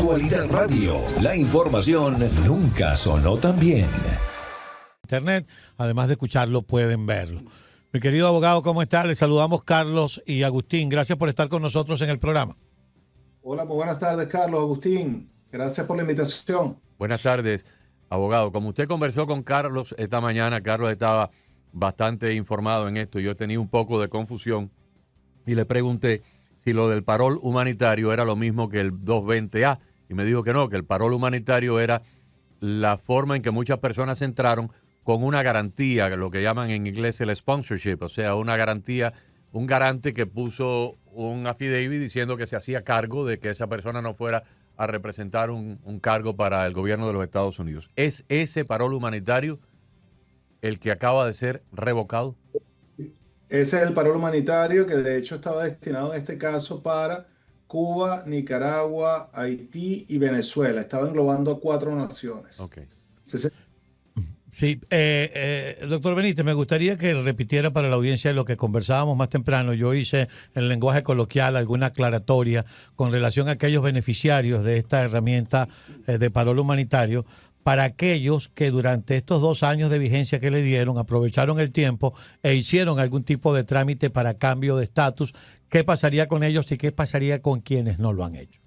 Actualidad Radio, la información nunca sonó tan bien. Internet, además de escucharlo, pueden verlo. Mi querido abogado, ¿cómo está? Les saludamos Carlos y Agustín. Gracias por estar con nosotros en el programa. Hola, muy buenas tardes, Carlos, Agustín. Gracias por la invitación. Buenas tardes, abogado. Como usted conversó con Carlos esta mañana, Carlos estaba bastante informado en esto. Yo tenía un poco de confusión y le pregunté si lo del parol humanitario era lo mismo que el 220A. Y me dijo que no, que el parol humanitario era la forma en que muchas personas entraron con una garantía, lo que llaman en inglés el sponsorship, o sea, una garantía, un garante que puso un affidavit diciendo que se hacía cargo de que esa persona no fuera a representar un cargo para el gobierno de los Estados Unidos. ¿Es ese parol humanitario el que acaba de ser revocado? Ese es el parol humanitario que de hecho estaba destinado en este caso para Cuba, Nicaragua, Haití y Venezuela. Estaba englobando a 4 naciones. Okay. Sí, doctor Benítez, me gustaría que repitiera para la audiencia lo que conversábamos más temprano. Yo hice en lenguaje coloquial alguna aclaratoria con relación a aquellos beneficiarios de esta herramienta de parol humanitario, para aquellos que durante estos 2 años de vigencia que le dieron aprovecharon el tiempo e hicieron algún tipo de trámite para cambio de estatus. ¿Qué pasaría con ellos y qué pasaría con quienes no lo han hecho?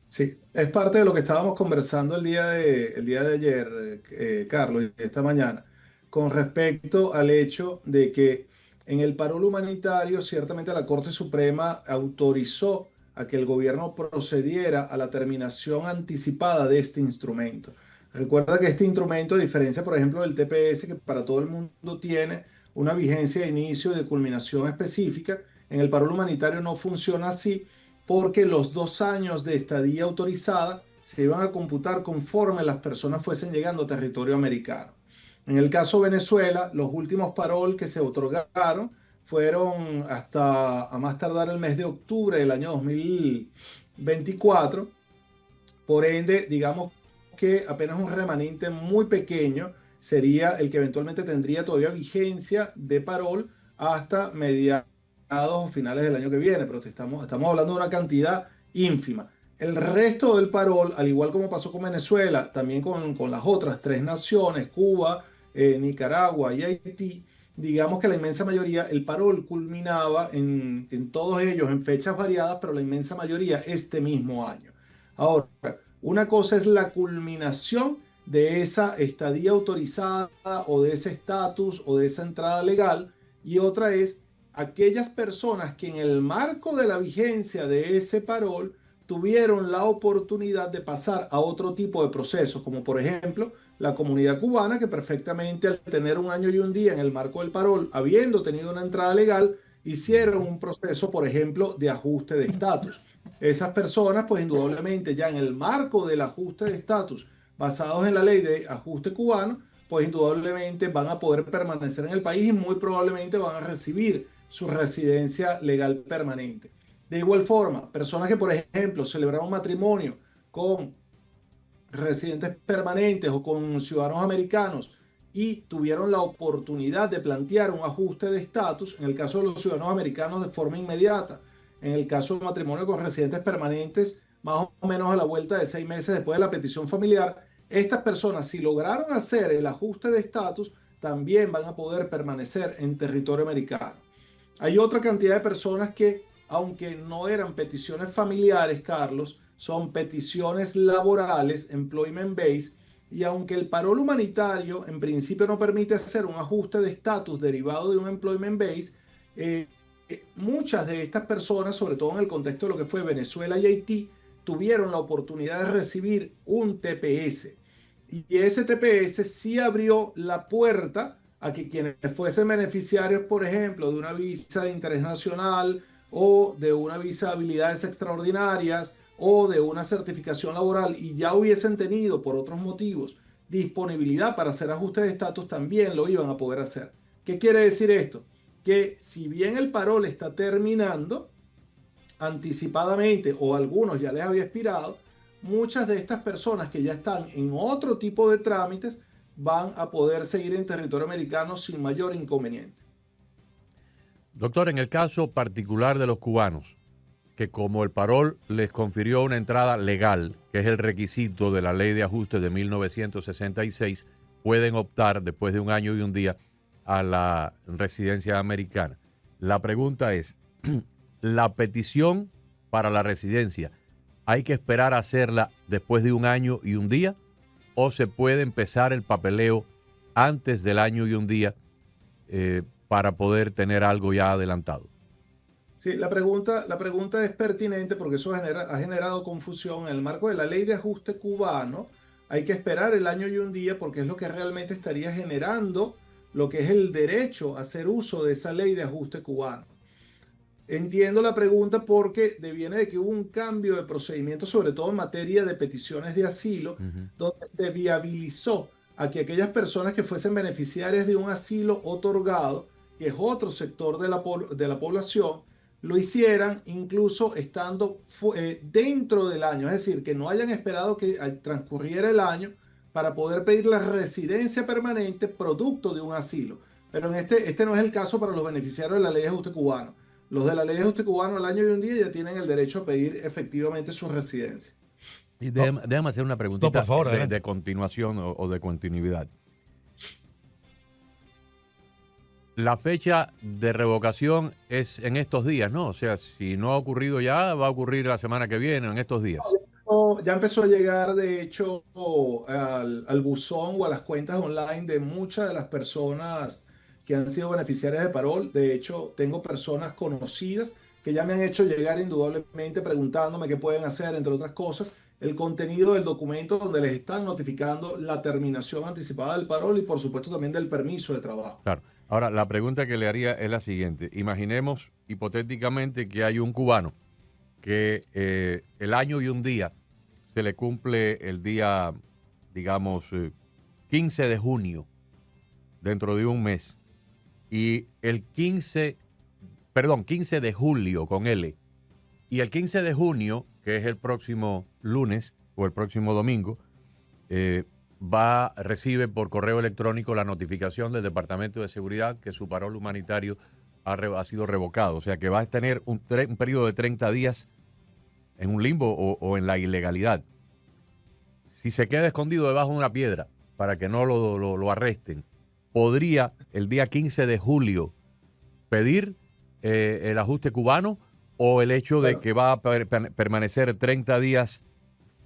Sí, es parte de lo que estábamos conversando el día de ayer, Carlos, y esta mañana, con respecto al hecho de que en el parol humanitario ciertamente la Corte Suprema autorizó a que el gobierno procediera a la terminación anticipada de este instrumento. Recuerda que este instrumento, a diferencia, por ejemplo, del TPS, que para todo el mundo tiene una vigencia de inicio y de culminación específica, en el parol humanitario no funciona así, porque los 2 años de estadía autorizada se iban a computar conforme las personas fuesen llegando a territorio americano. En el caso de Venezuela, los últimos parol que se otorgaron fueron hasta a más tardar el mes de octubre del año 2024. Por ende, digamos que apenas un remanente muy pequeño sería el que eventualmente tendría todavía vigencia de parol hasta mediados o finales del año que viene, pero estamos hablando de una cantidad ínfima. El resto del parol, al igual como pasó con Venezuela, también con las otras 3 naciones, Cuba, Nicaragua y Haití, digamos que la inmensa mayoría, el parol culminaba en todos ellos en fechas variadas, pero la inmensa mayoría este mismo año. Ahora, una cosa es la culminación de esa estadía autorizada o de ese estatus o de esa entrada legal, y otra es aquellas personas que en el marco de la vigencia de ese parol tuvieron la oportunidad de pasar a otro tipo de procesos, como por ejemplo la comunidad cubana, que perfectamente al tener 1 año y 1 día en el marco del parol, habiendo tenido una entrada legal, hicieron un proceso, por ejemplo, de ajuste de estatus. Esas personas, pues indudablemente ya en el marco del ajuste de estatus, basados en la ley de ajuste cubano, pues indudablemente van a poder permanecer en el país y muy probablemente van a recibir su residencia legal permanente. De igual forma, personas que, por ejemplo, celebraron matrimonio con residentes permanentes o con ciudadanos americanos y tuvieron la oportunidad de plantear un ajuste de estatus, en el caso de los ciudadanos americanos de forma inmediata, en el caso de matrimonio con residentes permanentes, más o menos a la vuelta de 6 meses después de la petición familiar, estas personas, si lograron hacer el ajuste de estatus, también van a poder permanecer en territorio americano. Hay otra cantidad de personas que, aunque no eran peticiones familiares, Carlos, son peticiones laborales, employment based, y aunque el parol humanitario en principio no permite hacer un ajuste de estatus derivado de un employment based, muchas de estas personas, sobre todo en el contexto de lo que fue Venezuela y Haití, tuvieron la oportunidad de recibir un TPS. Y ese TPS sí abrió la puerta a que quienes fuesen beneficiarios, por ejemplo, de una visa de interés nacional o de una visa de habilidades extraordinarias o de una certificación laboral y ya hubiesen tenido por otros motivos disponibilidad para hacer ajustes de estatus, también lo iban a poder hacer. ¿Qué quiere decir esto? Que si bien el parol está terminando anticipadamente o algunos ya les había expirado, muchas de estas personas que ya están en otro tipo de trámites van a poder seguir en territorio americano sin mayor inconveniente. Doctor, en el caso particular de los cubanos, que como el parol les confirió una entrada legal, que es el requisito de la ley de ajuste de 1966, pueden optar después de un año y un día a la residencia americana. La pregunta es, ¿la petición para la residencia hay que esperar a hacerla después de un año y un día o se puede empezar el papeleo antes del año y un día para poder tener algo ya adelantado? Sí, la pregunta es pertinente porque eso ha generado confusión. En el marco de la ley de ajuste cubano, hay que esperar el año y un día porque es lo que realmente estaría generando lo que es el derecho a hacer uso de esa ley de ajuste cubano. Entiendo la pregunta porque deviene de que hubo un cambio de procedimiento, sobre todo en materia de peticiones de asilo, donde se viabilizó a que aquellas personas que fuesen beneficiarias de un asilo otorgado, que es otro sector de la población, lo hicieran incluso estando dentro del año, es decir, que no hayan esperado que transcurriera el año para poder pedir la residencia permanente producto de un asilo. Pero este no es el caso para los beneficiarios de la ley de ajuste cubano. Los de la ley de ajuste cubano al año y un día ya tienen el derecho a pedir efectivamente su residencia. Y déjame hacer una preguntita por favor, de continuación o de continuidad. La fecha de revocación es en estos días, ¿no? O sea, si no ha ocurrido ya, va a ocurrir la semana que viene, en estos días. Ya empezó a llegar, de hecho, al buzón o a las cuentas online de muchas de las personas que han sido beneficiarias de parol. De hecho, tengo personas conocidas que ya me han hecho llegar indudablemente preguntándome qué pueden hacer, entre otras cosas, el contenido del documento donde les están notificando la terminación anticipada del parol y, por supuesto, también del permiso de trabajo. Claro. Ahora, la pregunta que le haría es la siguiente. Imaginemos hipotéticamente que hay un cubano que el año y un día se le cumple el día, digamos, 15 de junio, dentro de un mes, y el 15 de julio con L, y el 15 de junio, que es el próximo lunes o el próximo domingo, recibe por correo electrónico la notificación del Departamento de Seguridad que su parol humanitario ha sido revocado. O sea que va a tener un periodo de 30 días en un limbo o en la ilegalidad. Si se queda escondido debajo de una piedra para que no lo arresten, podría el día 15 de julio pedir el ajuste cubano, o el hecho de que va a permanecer 30 días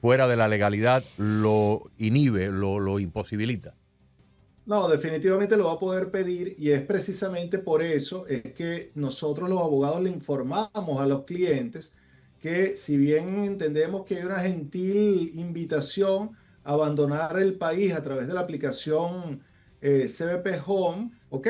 fuera de la legalidad lo inhibe, lo imposibilita. No, definitivamente lo va a poder pedir y es precisamente por eso es que nosotros los abogados le informamos a los clientes que si bien entendemos que hay una gentil invitación a abandonar el país a través de la aplicación CBP Home, ¿ok?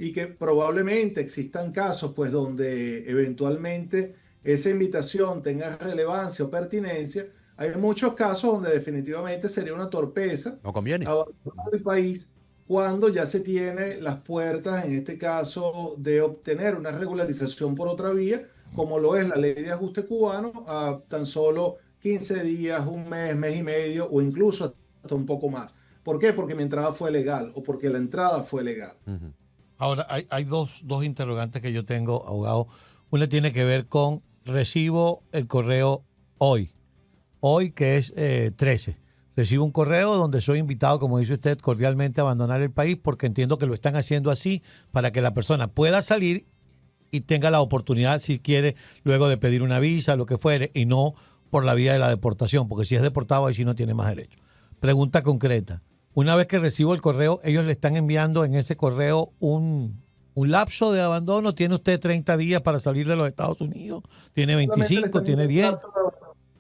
Y que probablemente existan casos pues donde eventualmente esa invitación tenga relevancia o pertinencia. Hay muchos casos donde definitivamente sería una torpeza No conviene. abandonar el país cuando ya se tiene las puertas, en este caso, de obtener una regularización por otra vía, como lo es la ley de ajuste cubano, a tan solo 15 días, un mes, mes y medio o incluso hasta un poco más. ¿Por qué? Porque mi entrada fue legal o porque la entrada fue legal. Uh-huh. Ahora, hay dos interrogantes que yo tengo, abogado. Una tiene que ver con recibo el correo hoy que es 13. Recibo un correo donde soy invitado, como dice usted, cordialmente a abandonar el país, porque entiendo que lo están haciendo así para que la persona pueda salir y tenga la oportunidad, si quiere, luego de pedir una visa, lo que fuere, y no por la vía de la deportación, porque si es deportado ahí sí no tiene más derecho. Pregunta concreta. Una vez que recibo el correo, ellos le están enviando en ese correo un lapso de abandono. ¿Tiene usted 30 días para salir de los Estados Unidos? ¿Tiene 25? ¿Tiene 10?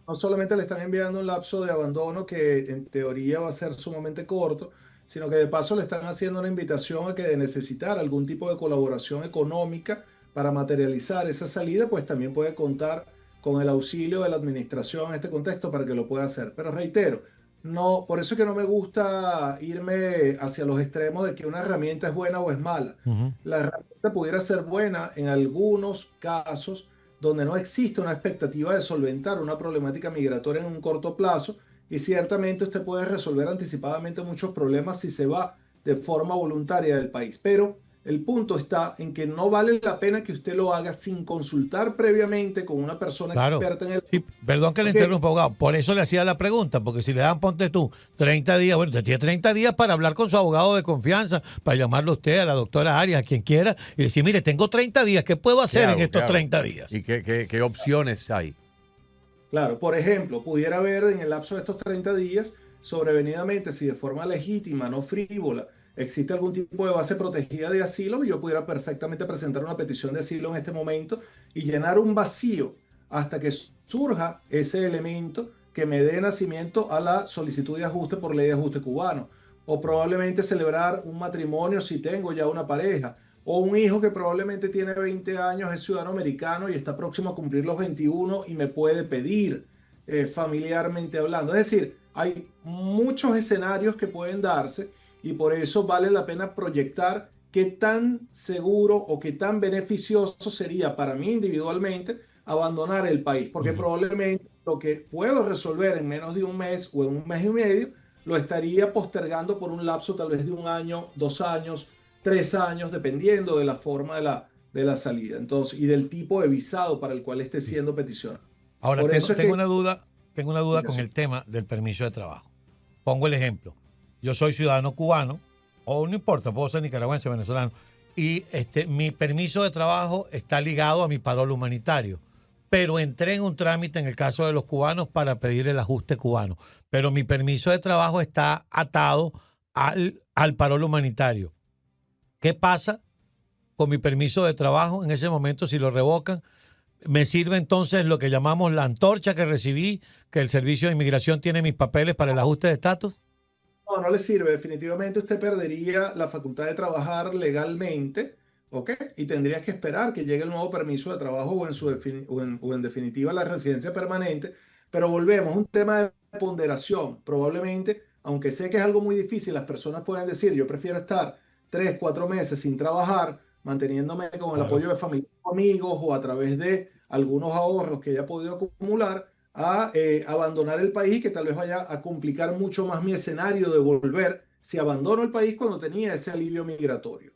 No solamente le están enviando un lapso de abandono que en teoría va a ser sumamente corto, sino que de paso le están haciendo una invitación a que de necesitar algún tipo de colaboración económica para materializar esa salida, pues también puede contar con el auxilio de la administración en este contexto para que lo pueda hacer. Pero reitero, no, por eso es que no me gusta irme hacia los extremos de que una herramienta es buena o es mala. Uh-huh. La herramienta pudiera ser buena en algunos casos donde no existe una expectativa de solventar una problemática migratoria en un corto plazo, y ciertamente usted puede resolver anticipadamente muchos problemas si se va de forma voluntaria del país. Pero El punto está en que no vale la pena que usted lo haga sin consultar previamente con una persona Claro. experta en el... Sí, perdón que le Porque- interrumpa, abogado. Por eso le hacía la pregunta, porque si le dan, ponte tú, 30 días, bueno, usted tiene 30 días para hablar con su abogado de confianza, para llamarlo a usted, a la doctora Arias, a quien quiera, y decir, mire, tengo 30 días, ¿qué puedo hacer en estos 30 días? ¿Y qué opciones hay? Claro, por ejemplo, pudiera haber en el lapso de estos 30 días, sobrevenidamente, si de forma legítima, no frívola, existe algún tipo de base protegida de asilo, yo pudiera perfectamente presentar una petición de asilo en este momento y llenar un vacío hasta que surja ese elemento que me dé nacimiento a la solicitud de ajuste por ley de ajuste cubano. O probablemente celebrar un matrimonio si tengo ya una pareja. O un hijo que probablemente tiene 20 años, es ciudadano americano y está próximo a cumplir los 21 y me puede pedir familiarmente hablando. Es decir, hay muchos escenarios que pueden darse y por eso vale la pena proyectar qué tan seguro o qué tan beneficioso sería para mí individualmente abandonar el país, porque probablemente lo que puedo resolver en menos de un mes o en un mes y medio, lo estaría postergando por un lapso tal vez de 1 año, 2 años, 3 años, dependiendo de la forma de la salida. Entonces, y del tipo de visado para el cual esté siendo peticionado. Ahora, Por eso es tengo que... una duda con el tema del permiso de trabajo. Pongo el ejemplo. Yo soy ciudadano cubano, o no importa, puedo ser nicaragüense, venezolano, y mi permiso de trabajo está ligado a mi parol humanitario. Pero entré en un trámite en el caso de los cubanos para pedir el ajuste cubano. Pero mi permiso de trabajo está atado al parol humanitario. ¿Qué pasa con mi permiso de trabajo en ese momento si lo revocan? ¿Me sirve entonces lo que llamamos la antorcha que recibí, que el Servicio de Inmigración tiene mis papeles para el ajuste de estatus? No, no le sirve. Definitivamente usted perdería la facultad de trabajar legalmente, ¿ok? Y tendrías que esperar que llegue el nuevo permiso de trabajo o en definitiva la residencia permanente. Pero volvemos, un tema de ponderación. Probablemente, aunque sé que es algo muy difícil, las personas pueden decir, yo prefiero estar 3, 4 meses sin trabajar, manteniéndome con el apoyo de familia o amigos o a través de algunos ahorros que haya podido acumular a abandonar el país, que tal vez vaya a complicar mucho más mi escenario de volver si abandono el país cuando tenía ese alivio migratorio.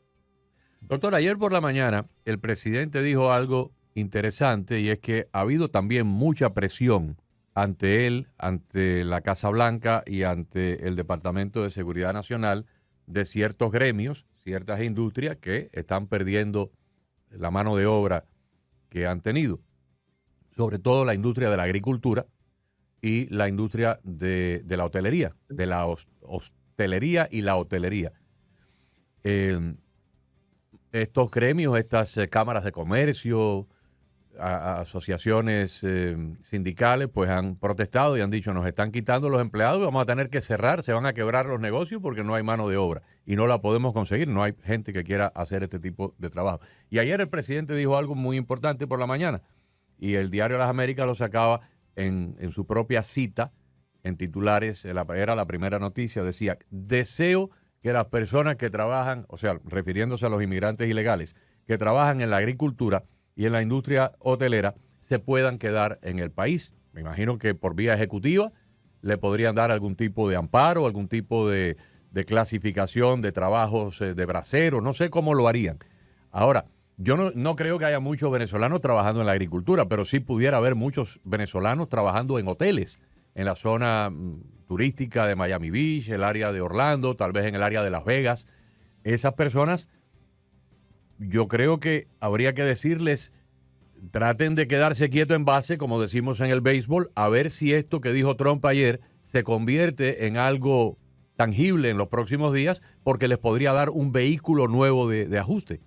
Doctor, ayer por la mañana el presidente dijo algo interesante y es que ha habido también mucha presión ante él, ante la Casa Blanca y ante el Departamento de Seguridad Nacional de ciertos gremios, ciertas industrias que están perdiendo la mano de obra que han tenido, sobre todo la industria de la agricultura y la industria de la hotelería, de la hostelería y la hotelería. Estos gremios, estas cámaras de comercio, asociaciones sindicales, pues han protestado y han dicho, nos están quitando los empleados y vamos a tener que cerrar, se van a quebrar los negocios porque no hay mano de obra y no la podemos conseguir, no hay gente que quiera hacer este tipo de trabajo. Y ayer el presidente dijo algo muy importante por la mañana y el diario Las Américas lo sacaba en su propia cita, en titulares, era la primera noticia, decía, deseo que las personas que trabajan, o sea, refiriéndose a los inmigrantes ilegales, que trabajan en la agricultura y en la industria hotelera, se puedan quedar en el país. Me imagino que por vía ejecutiva le podrían dar algún tipo de amparo, algún tipo de clasificación de trabajos de bracero, no sé cómo lo harían. Ahora, yo no creo que haya muchos venezolanos trabajando en la agricultura, pero sí pudiera haber muchos venezolanos trabajando en hoteles, en la zona turística de Miami Beach, el área de Orlando, tal vez en el área de Las Vegas. Esas personas, yo creo que habría que decirles, traten de quedarse quietos en base, como decimos en el béisbol, a ver si esto que dijo Trump ayer se convierte en algo tangible en los próximos días, porque les podría dar un vehículo nuevo de ajuste.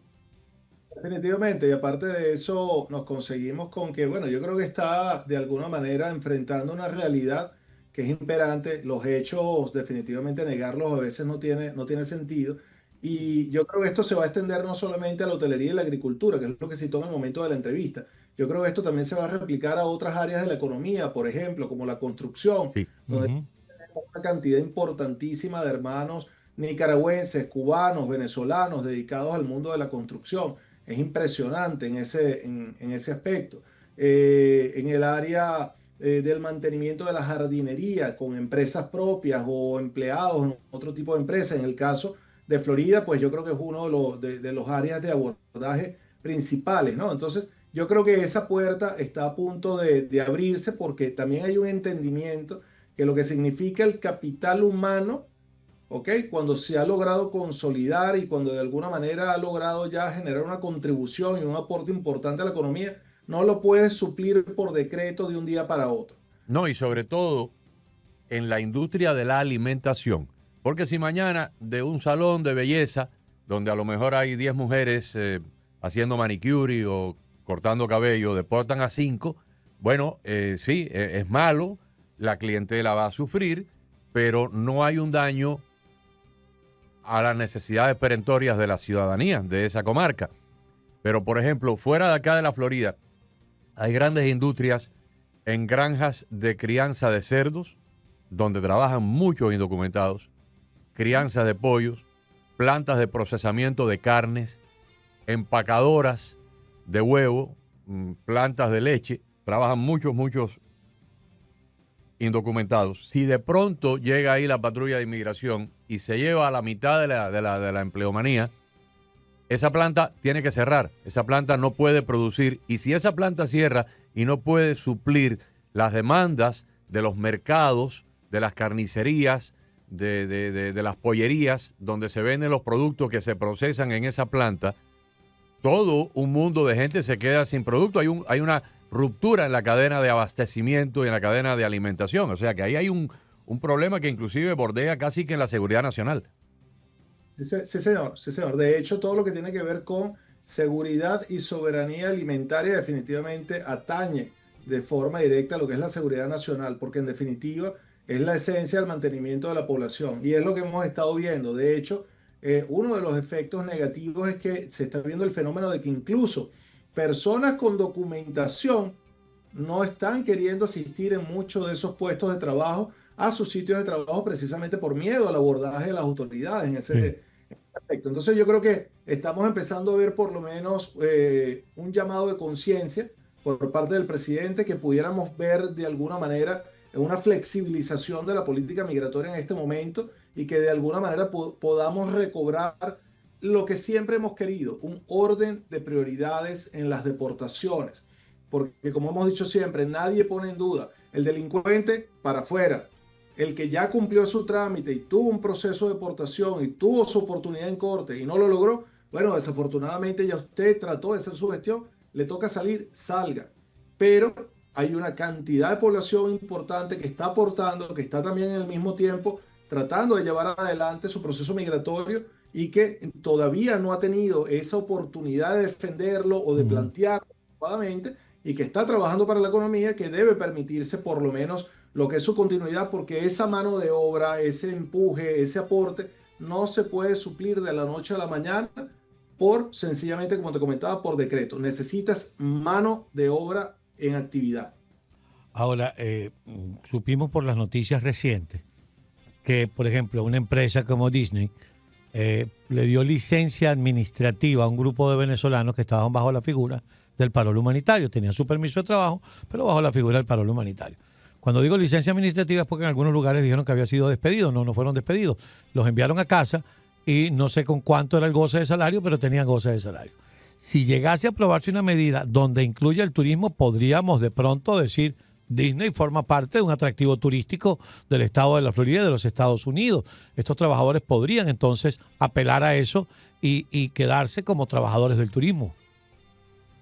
Definitivamente, y aparte de eso nos conseguimos con que, bueno, yo creo que está de alguna manera enfrentando una realidad que es imperante, los hechos definitivamente negarlos a veces no tiene sentido, y yo creo que esto se va a extender no solamente a la hotelería y la agricultura, que es lo que citó en el momento de la entrevista, yo creo que esto también se va a replicar a otras áreas de la economía, por ejemplo, como la construcción, Sí. donde tenemos una cantidad importantísima de hermanos nicaragüenses, cubanos, venezolanos dedicados al mundo de la construcción. Es impresionante en ese aspecto. En el área del mantenimiento de la jardinería con empresas propias o empleados en otro tipo de empresas, en el caso de Florida, pues yo creo que es uno de los áreas de abordaje principales, ¿no? Entonces, yo creo que esa puerta está a punto de abrirse porque también hay un entendimiento que lo que significa el capital humano, ¿ok? Cuando se ha logrado consolidar y cuando de alguna manera ha logrado ya generar una contribución y un aporte importante a la economía, no lo puedes suplir por decreto de un día para otro. No, y sobre todo en la industria de la alimentación. Porque si mañana de un salón de belleza, donde a lo mejor hay 10 mujeres haciendo manicure o cortando cabello, deportan a 5, bueno, sí, es malo, la clientela va a sufrir, pero no hay un daño a las necesidades perentorias de la ciudadanía de esa comarca. Pero, por ejemplo, fuera de acá de la Florida, hay grandes industrias en granjas de crianza de cerdos, donde trabajan muchos indocumentados, crianza de pollos, plantas de procesamiento de carnes, empacadoras de huevo, plantas de leche, trabajan muchos indocumentados. Si de pronto llega ahí la patrulla de inmigración y se lleva a la mitad de la empleomanía, esa planta tiene que cerrar, esa planta no puede producir, y si esa planta cierra y no puede suplir las demandas de los mercados, de las carnicerías, de las pollerías, donde se venden los productos que se procesan en esa planta, todo un mundo de gente se queda sin producto. Hay una ruptura en la cadena de abastecimiento y en la cadena de alimentación. O sea que ahí hay un problema que inclusive bordea casi que en la seguridad nacional. Sí, señor, sí, señor. De hecho, todo lo que tiene que ver con seguridad y soberanía alimentaria definitivamente atañe de forma directa a lo que es la seguridad nacional, porque en definitiva es la esencia del mantenimiento de la población y es lo que hemos estado viendo. De hecho, uno de los efectos negativos es que se está viendo el fenómeno de que incluso personas con documentación no están queriendo asistir en muchos de esos puestos de trabajo a sus sitios de trabajo precisamente por miedo al abordaje de las autoridades en ese aspecto. Entonces yo creo que estamos empezando a ver por lo menos un llamado de conciencia por parte del presidente que pudiéramos ver de alguna manera una flexibilización de la política migratoria en este momento y que de alguna manera podamos recobrar lo que siempre hemos querido, un orden de prioridades en las deportaciones. Porque como hemos dicho siempre, nadie pone en duda el delincuente para afuera. El que ya cumplió su trámite y tuvo un proceso de deportación y tuvo su oportunidad en corte y no lo logró, bueno, desafortunadamente ya usted trató de hacer su gestión, le toca salir, salga. Pero hay una cantidad de población importante que está aportando, que está también en el mismo tiempo tratando de llevar adelante su proceso migratorio y que todavía no ha tenido esa oportunidad de defenderlo o de plantearlo adecuadamente y que está trabajando para la economía, que debe permitirse por lo menos lo que es su continuidad, porque esa mano de obra, ese empuje, ese aporte, no se puede suplir de la noche a la mañana por sencillamente, como te comentaba, por decreto. Necesitas mano de obra en actividad. Ahora, supimos por las noticias recientes que, por ejemplo, una empresa como Disney le dio licencia administrativa a un grupo de venezolanos que estaban bajo la figura del parol humanitario. Tenían su permiso de trabajo, pero bajo la figura del parol humanitario. Cuando digo licencia administrativa es porque en algunos lugares dijeron que había sido despedido. No fueron despedidos. Los enviaron a casa y no sé con cuánto era el goce de salario, pero tenían goce de salario. Si llegase a aprobarse una medida donde incluya el turismo, podríamos de pronto decir Disney forma parte de un atractivo turístico del estado de la Florida y de los Estados Unidos. Estos trabajadores podrían entonces apelar a eso y quedarse como trabajadores del turismo.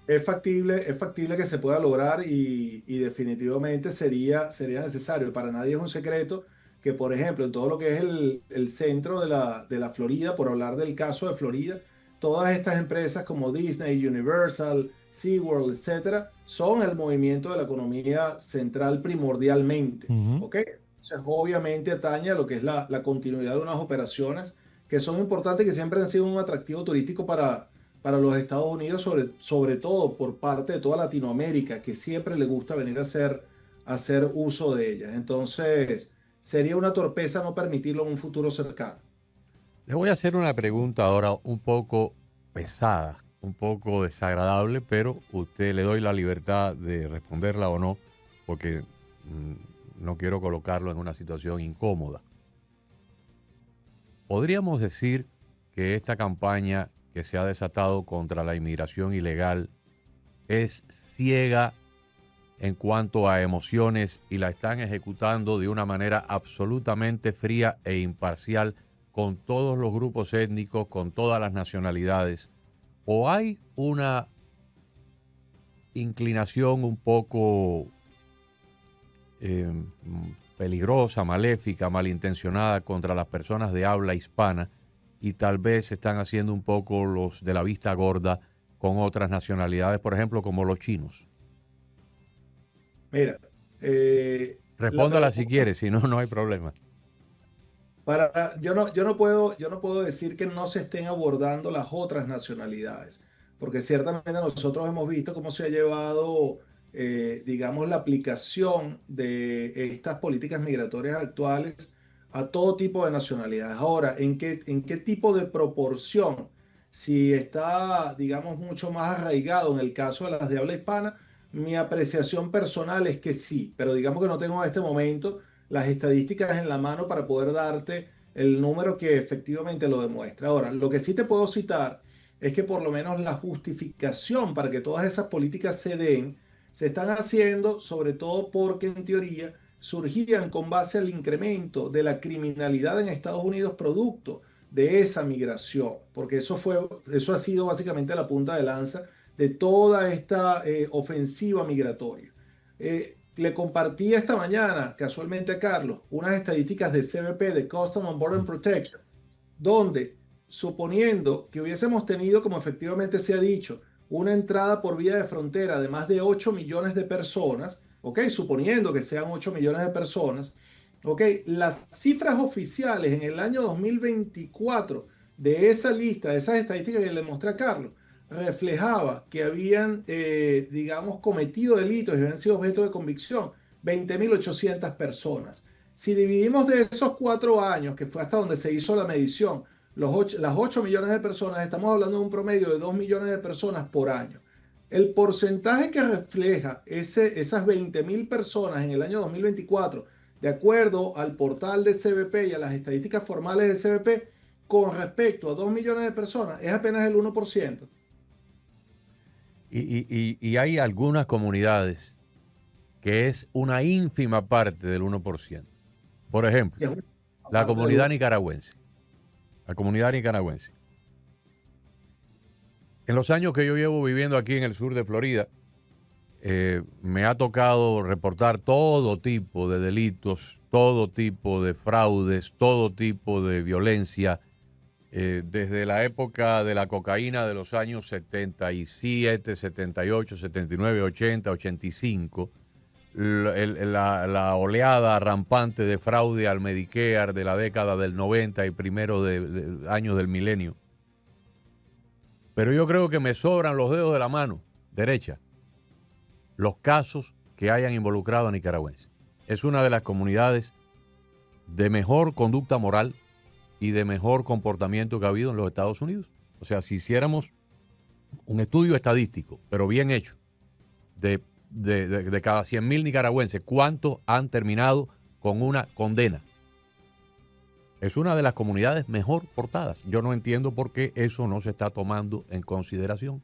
Es factible que se pueda lograr y definitivamente sería necesario. Para nadie es un secreto que, por ejemplo, en todo lo que es el centro de la Florida, por hablar del caso de Florida, todas estas empresas como Disney, Universal, SeaWorld, etcétera, son el movimiento de la economía central primordialmente. ¿Ok? Entonces, obviamente atañe a lo que es la continuidad de unas operaciones que son importantes, que siempre han sido un atractivo turístico para los Estados Unidos, sobre todo por parte de toda Latinoamérica, que siempre le gusta venir a hacer uso de ellas. Entonces, sería una torpeza no permitirlo en un futuro cercano. Le voy a hacer una pregunta ahora un poco pesada, un poco desagradable, pero usted le doy la libertad de responderla o no, porque no quiero colocarlo en una situación incómoda. ¿Podríamos decir que esta campaña que se ha desatado contra la inmigración ilegal es ciega en cuanto a emociones y la están ejecutando de una manera absolutamente fría e imparcial con todos los grupos étnicos, con todas las nacionalidades? ¿O hay una inclinación un poco peligrosa, maléfica, malintencionada contra las personas de habla hispana y tal vez están haciendo un poco los de la vista gorda con otras nacionalidades, por ejemplo, como los chinos? Mira, Respóndala si quiere, si no, no hay problema. yo no puedo decir que no se estén abordando las otras nacionalidades, porque ciertamente nosotros hemos visto cómo se ha llevado, digamos, la aplicación de estas políticas migratorias actuales a todo tipo de nacionalidades. Ahora, en qué tipo de proporción? Si está, digamos, mucho más arraigado en el caso de las de habla hispana, mi apreciación personal es que sí, pero digamos que no tengo en este momento las estadísticas en la mano para poder darte el número que efectivamente lo demuestra. Ahora, lo que sí te puedo citar es que por lo menos la justificación para que todas esas políticas se den, se están haciendo sobre todo porque en teoría surgían con base al incremento de la criminalidad en Estados Unidos producto de esa migración, porque eso ha sido básicamente la punta de lanza de toda esta ofensiva migratoria. Le compartí esta mañana, casualmente a Carlos, unas estadísticas de CBP, de Customs and Border Protection, donde, suponiendo que hubiésemos tenido, como efectivamente se ha dicho, una entrada por vía de frontera de más de 8 millones de personas, ¿ok? Suponiendo que sean 8 millones de personas, ¿ok? Las cifras oficiales en el año 2024 de esa lista, de esas estadísticas que le mostré a Carlos, reflejaba que habían, digamos, cometido delitos y habían sido objeto de convicción 20.800 personas. Si dividimos de esos 4 años, que fue hasta donde se hizo la medición, las 8 millones de personas, estamos hablando de un promedio de 2 millones de personas por año. El porcentaje que refleja esas 20.000 personas en el año 2024, de acuerdo al portal de CBP y a las estadísticas formales de CBP, con respecto a 2 millones de personas, es apenas el 1%. Y hay algunas comunidades que es una ínfima parte del 1%. Por ejemplo, la comunidad nicaragüense. La comunidad nicaragüense. En los años que yo llevo viviendo aquí en el sur de Florida, me ha tocado reportar todo tipo de delitos, todo tipo de fraudes, todo tipo de violencia, desde la época de la cocaína de los años 77, 78, 79, 80, 85, la oleada rampante de fraude al Medicare de la década del 90 y primero de años del milenio. Pero yo creo que me sobran los dedos de la mano derecha los casos que hayan involucrado a nicaragüenses. Es una de las comunidades de mejor conducta moral y de mejor comportamiento que ha habido en los Estados Unidos. O sea, si hiciéramos un estudio estadístico, pero bien hecho, de cada 100.000 nicaragüenses, ¿cuántos han terminado con una condena? Es una de las comunidades mejor portadas. Yo no entiendo por qué eso no se está tomando en consideración.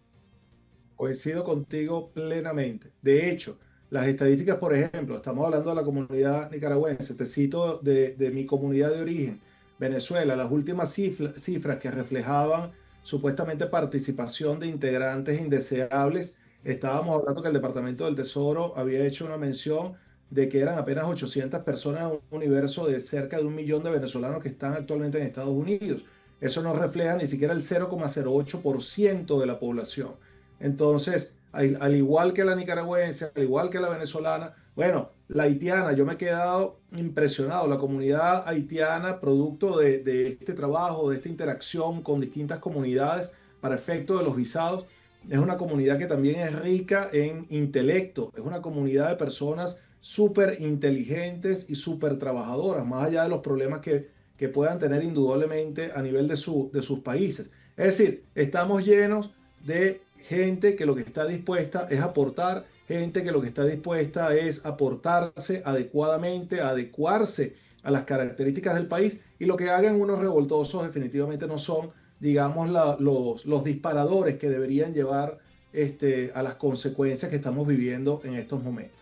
Coincido contigo plenamente. De hecho, las estadísticas, por ejemplo, estamos hablando de la comunidad nicaragüense, te cito de mi comunidad de origen, Venezuela, las últimas cifras que reflejaban supuestamente participación de integrantes indeseables, estábamos hablando que el Departamento del Tesoro había hecho una mención de que eran apenas 800 personas en un universo de cerca de 1 millón de venezolanos que están actualmente en Estados Unidos. Eso no refleja ni siquiera el 0,08% de la población. Entonces, al igual que la nicaragüense, al igual que la venezolana, bueno, la haitiana, yo me he quedado impresionado. La comunidad haitiana, producto de este trabajo, de esta interacción con distintas comunidades para efecto de los visados, es una comunidad que también es rica en intelecto, es una comunidad de personas súper inteligentes y súper trabajadoras, más allá de los problemas que puedan tener indudablemente a nivel de sus países. Es decir, estamos llenos de gente que lo que está dispuesta es aportar, gente que lo que está dispuesta es aportarse adecuadamente, adecuarse a las características del país, y lo que hagan unos revoltosos definitivamente no son digamos, los disparadores que deberían llevar a las consecuencias que estamos viviendo en estos momentos.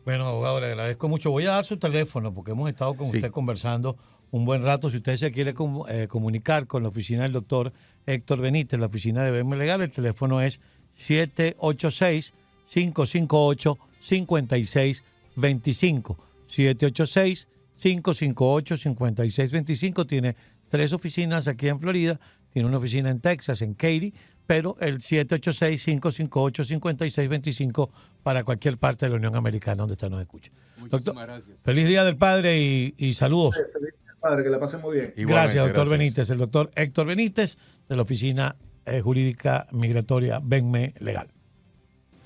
Bueno, abogado, le agradezco mucho. Voy a dar su teléfono porque hemos estado con usted conversando un buen rato. Si usted se quiere comunicar con la oficina del doctor Héctor Benítez, la oficina de BM Legal, el teléfono es 786-558-5625. 786-558-5625. Tiene 3 oficinas aquí en Florida. Tiene una oficina en Texas, en Katy, pero el 786-558-5625 para cualquier parte de la Unión Americana donde usted nos escuche. Doctor, gracias. feliz Día del Padre y saludos. Feliz Padre, que la pasen muy bien. Gracias, doctor Benítez. El doctor Héctor Benítez de la Oficina Jurídica Migratoria BENME Legal.